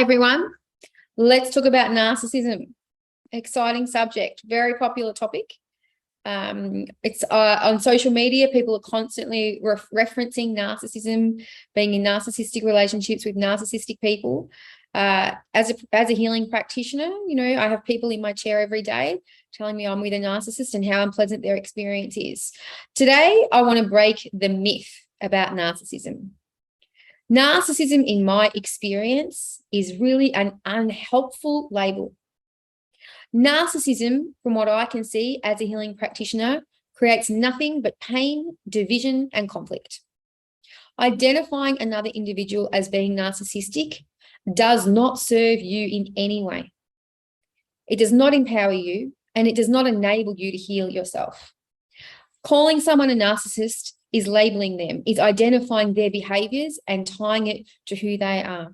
everyone. Let's talk about narcissism. Exciting subject, very popular topic. It's on social media. People are constantly referencing narcissism, being in narcissistic relationships with narcissistic people. As a healing practitioner, I have people in my chair every day telling me I'm with a narcissist and how unpleasant their experience is. Today, I want to break the myth about narcissism. Narcissism, in my experience, is really an unhelpful label. Narcissism, from what I can see as a healing practitioner, creates nothing but pain, division, and conflict. Identifying another individual as being narcissistic does not serve you in any way. It does not empower you, and it does not enable you to heal yourself. Calling someone a narcissist is labeling them, is identifying their behaviors and tying it to who they are.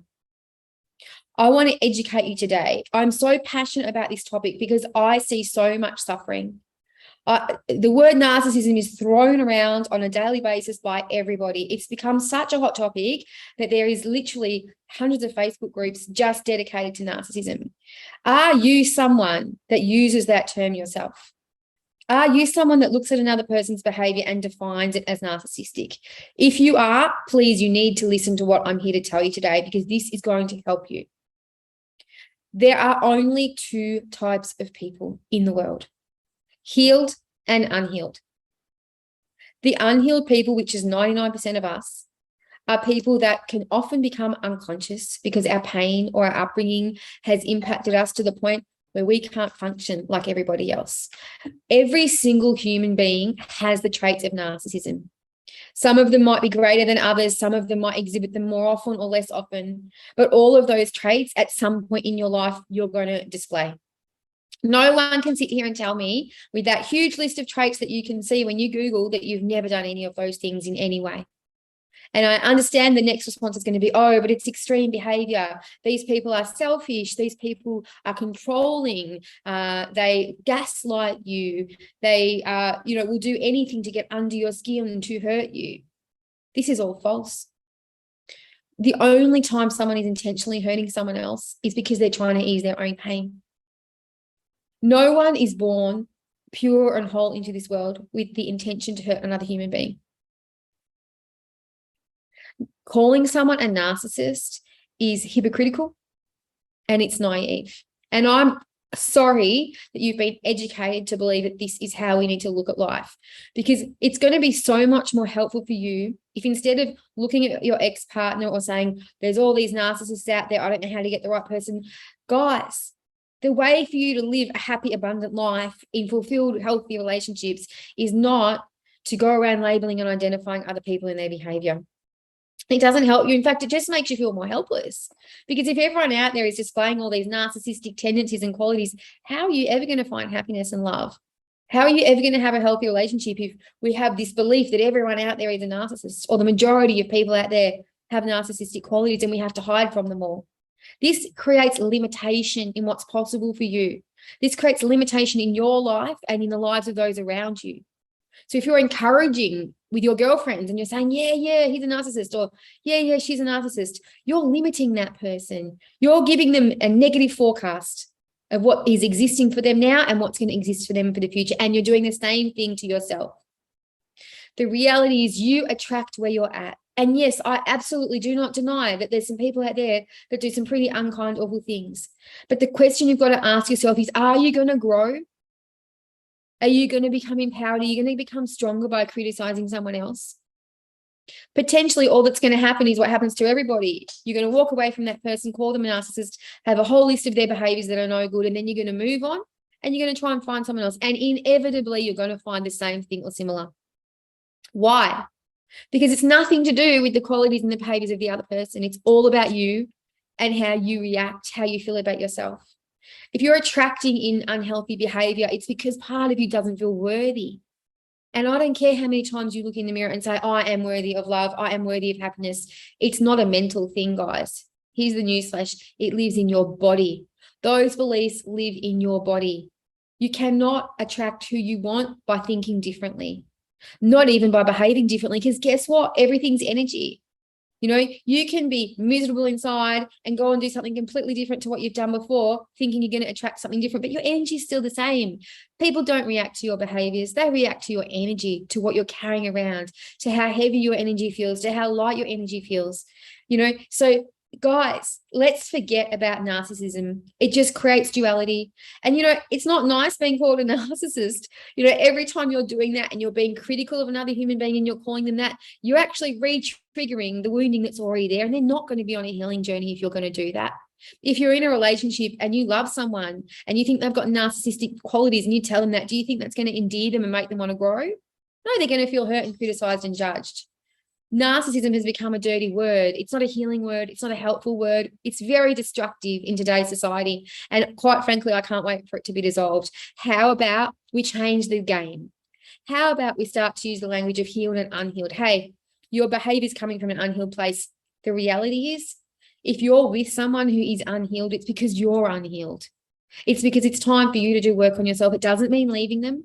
I want to educate you today. I'm so passionate about this topic because I see so much suffering. The word narcissism is thrown around on a daily basis by everybody. It's become such a hot topic that there is literally hundreds of Facebook groups just dedicated to narcissism. Are you someone that uses that term yourself? Are you someone that looks at another person's behavior and defines it as narcissistic? If you are, please, you need to listen to what I'm here to tell you today, because this is going to help you. There are only two types of people in the world: healed and unhealed. The unhealed people, which is 99% of us, are people that can often become unconscious because our pain or our upbringing has impacted us to the point where we can't function like everybody else. Every single human being has the traits of narcissism. Some of them might be greater than others. Some of them might exhibit them more often or less often. But all of those traits, at some point in your life, you're going to display. No one can sit here and tell me, with that huge list of traits that you can see when you Google, that you've never done any of those things in any way. And I understand the next response is going to be, oh, but it's extreme behavior. These people are selfish. These people are controlling. They gaslight you. They, will do anything to get under your skin to hurt you. This is all false. The only time someone is intentionally hurting someone else is because they're trying to ease their own pain. No one is born pure and whole into this world with the intention to hurt another human being. Calling someone a narcissist is hypocritical and it's naive. And I'm sorry that you've been educated to believe that this is how we need to look at life, because it's going to be so much more helpful for you if, instead of looking at your ex-partner or saying, there's all these narcissists out there, I don't know how to get the right person. Guys, the way for you to live a happy, abundant life in fulfilled, healthy relationships is not to go around labeling and identifying other people and their behavior. It doesn't help you. In fact, it just makes you feel more helpless, because if everyone out there is displaying all these narcissistic tendencies and qualities, how are you ever going to find happiness and love? How are you ever going to have a healthy relationship if we have this belief that everyone out there is a narcissist, or the majority of people out there have narcissistic qualities and we have to hide from them all? This creates limitation in what's possible for you. This creates limitation in your life and in the lives of those around you. So if you're encouraging with your girlfriends and you're saying, yeah, he's a narcissist, or yeah, she's a narcissist, you're limiting that person. You're giving them a negative forecast of what is existing for them now and what's going to exist for them for the future. And you're doing the same thing to yourself. The reality is you attract where you're at. And yes, I absolutely do not deny that there's some people out there that do some pretty unkind, awful things. But the question you've got to ask yourself is, are you going to grow? Are you going to become empowered? Are you going to become stronger by criticizing someone else? Potentially, all that's going to happen is what happens to everybody. You're going to walk away from that person, call them a narcissist, have a whole list of their behaviors that are no good, and then you're going to move on and you're going to try and find someone else. And inevitably, you're going to find the same thing or similar. Why? Because it's nothing to do with the qualities and the behaviors of the other person. It's all about you and how you react, how you feel about yourself. If you're attracting in unhealthy behavior, it's because part of you doesn't feel worthy. And I don't care how many times you look in the mirror and say, I am worthy of love, I am worthy of happiness. It's not a mental thing, guys. Here's the newsflash. It lives in your body. Those beliefs live in your body. You cannot attract who you want by thinking differently, not even by behaving differently, because guess what? Everything's energy. You know, you can be miserable inside and go and do something completely different to what you've done before, thinking you're going to attract something different, but your energy is still the same. People don't react to your behaviors. They react to your energy, to what you're carrying around, to how heavy your energy feels, to how light your energy feels, you know? So guys, let's forget about narcissism. It just creates duality. And, you know, it's not nice being called a narcissist. You know, every time you're doing that and you're being critical of another human being and you're calling them that, you're actually re-triggering the wounding that's already there. And they're not going to be on a healing journey if you're going to do that. If you're in a relationship and you love someone and you think they've got narcissistic qualities and you tell them that, do you think that's going to endear them and make them want to grow? No, they're going to feel hurt and criticized and judged. Narcissism has become a dirty word. It's not a healing word. It's not a helpful word. It's very destructive in today's society. And quite frankly, I can't wait for it to be dissolved. How about we change the game? How about we start to use the language of healed and unhealed? Hey, your behavior is coming from an unhealed place. The reality is, if you're with someone who is unhealed, it's because you're unhealed. It's because it's time for you to do work on yourself. It doesn't mean leaving them.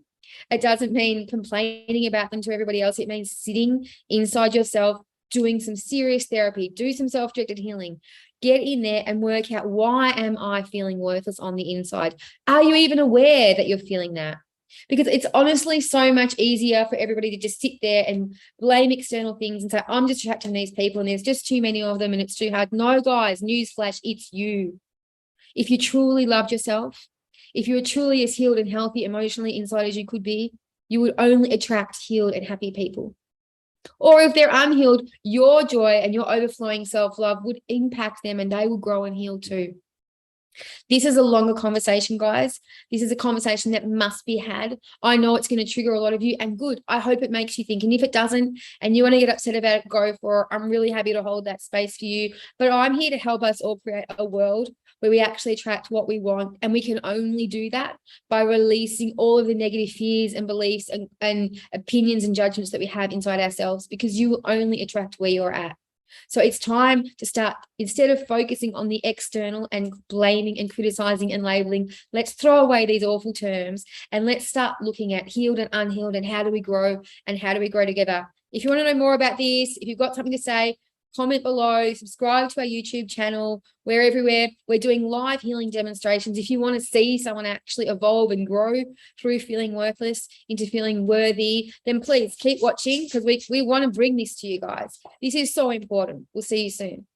It doesn't mean complaining about them to everybody else. It means sitting inside yourself, doing some serious therapy, do some self-directed healing, get in there and work out, why am I feeling worthless on the inside? Are you even aware that you're feeling that? Because it's honestly so much easier for everybody to just sit there and blame external things and say, I'm just attracting these people and there's just too many of them and it's too hard. No, guys, newsflash, it's you. If you truly loved yourself, if you were truly as healed and healthy emotionally inside as you could be, you would only attract healed and happy people. Or if they're unhealed, your joy and your overflowing self-love would impact them and they will grow and heal too. This is a longer conversation, guys. This is a conversation that must be had. I know it's going to trigger a lot of you, and good. I hope it makes you think. And if it doesn't, and you want to get upset about it, go for it. I'm really happy to hold that space for you. But I'm here to help us all create a world where we actually attract what we want. And we can only do that by releasing all of the negative fears and beliefs and opinions and judgments that we have inside ourselves, because you will only attract where you're at. So it's time to start, instead of focusing on the external and blaming and criticizing and labeling, let's throw away these awful terms and let's start looking at healed and unhealed and how do we grow and how do we grow together. If you want to know more about this, if you've got something to say, comment below, subscribe to our YouTube channel. We're everywhere. We're doing live healing demonstrations. If you want to see someone actually evolve and grow through feeling worthless into feeling worthy, then please keep watching, because we want to bring this to you guys. This is so important. We'll see you soon.